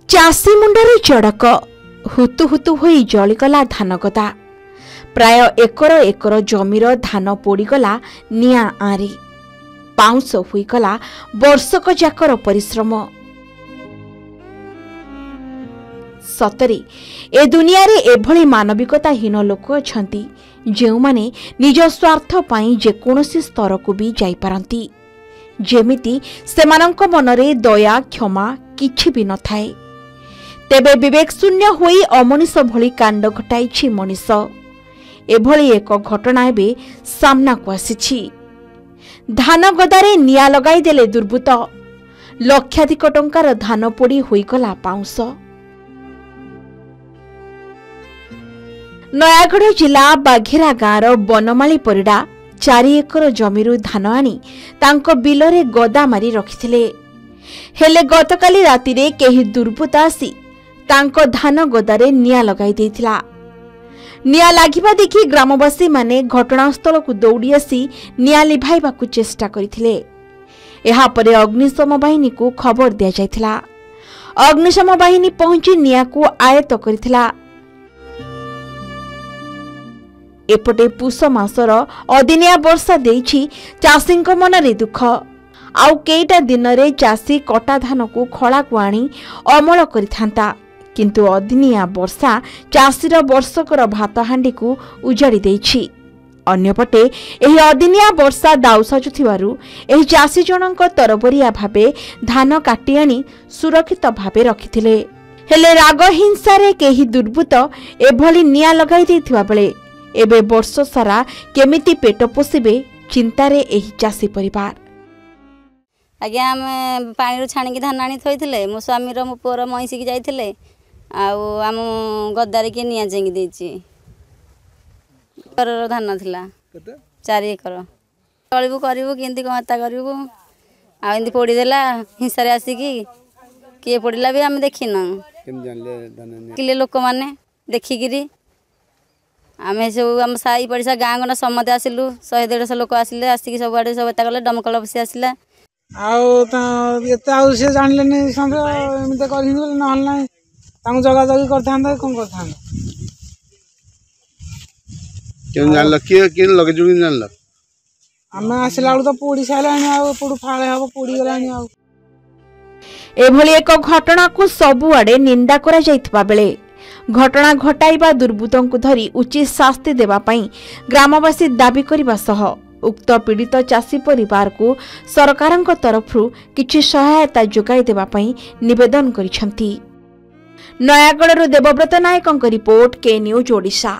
चाषी मुंडरे चड़क हुतु हुतु होई जलिगला धान गदा प्राय एकर एकर जमीर धान पोड़ीगला निया आरी पाउंस होईगला वर्षक जाकर परिश्रम। सतरे ए दुनिया रे एभली मानविकताहीन लोक अछंती जेउ माने निज स्वार्थ पाई जेकोसी स्तर को भी जाई पारंती जेमिति सेमानंक मनरे दया क्षमा किछि भी न थाए। तेबे विवेक शून्य होई अमनिष भली कांड घटाइछि मनीष। एभली एक घटना एबे सामना को आसीछि। धान गदारे निया लगाई देले दुर्बृत्त लक्षाधिक टंकार धान पोड़ी होईगला पाउंस। नयागढ़ जिला बाघेरा गाँवर बनमाली परिडा 4 एकर जमीरु धान आनी तांको बिलरे गदा मारी रखिथिले। हेले गतकाली रातिरे केही दुर्बृत्त आसी तांको धान गदारे निया लगाई देथिला। निया लागिबा देखि ग्रामवासी माने घटनास्थल को दौड़ी आसी निया लिभाइबाकू चेष्टा करिथिले। एहा परे अग्निशम बाहिनी को खबर दिया जायथिला। अग्निशम बाहिनी पहुंची निया को आयत्त करिथिला। एपटे पुष मासर अदिनिया वर्षा देइछि चाषींक मनरे दुख। आउ केइटा दिन रे चाषी कटा धान को खला को आनी अमल करिथांता किंतु अदिनिया वर्षा चाषीर वर्षकर भात हांडी को उजाड़ी देइछि। अन्यपटे एही अदिनिया वर्षा दाउ साजुथिबारु एही चाषी जनक तरबरिया भाबे धान काटी आनी सुरक्षित भाबे रखिथिले। हेले राग हिंसारे केही दुर्बृत्त एभली निया लगाई देथिबा बेले एबे वर्ष सारा केमिति पेट पोषिबे चिंतारे एही चाषी परिवार। आज्ञा आम पानी छाणी धान आनी थोइथिले मो स्वामी मो पुअर मईसी की जाइथिले आउ आम गद्दारे के निया जेंगी देछि। एकर धान थिला 4 एकर तळिबु करिवु केंती कमाता करिवु आ एंती पोड़ी देला हिंसारे आसीकी किए पोड़िला भी आम देखिन केम जानले धान किले लोक माने देखिकिरी आमे सब आम साई पड़िसा गाँ गना समते आसिलु 100-150 लोक आसिले आसिकी सब आडे सब एता गले दमकल बसी आसिला आउ एते आउ से जानले नै संग एमते करिन न हल नै तांग जगा जगी करथांदा कोन करथांदा केन जानल के लगे जुगिन जानल आमे आसिला तो पोड़ी सालानी आउ पोडु फाळे हबो पोड़ी गलानी आउ। एभली एक घटना को सबु आडे निंदा करा जाइतबा बेले घटना घटाइबा दुर्बृत्तंकु धरी उचित शास्ति देबा पई ग्रामवासी दाबी करिबा सह उक्त पीड़ित चाषी परिवार को सरकारक तरफरु किछि सहायता जोगाई देबा पई निवेदन करिसंती। नयागढ़ देवव्रत नायकंक रिपोर्ट के न्यूज ओडिशा।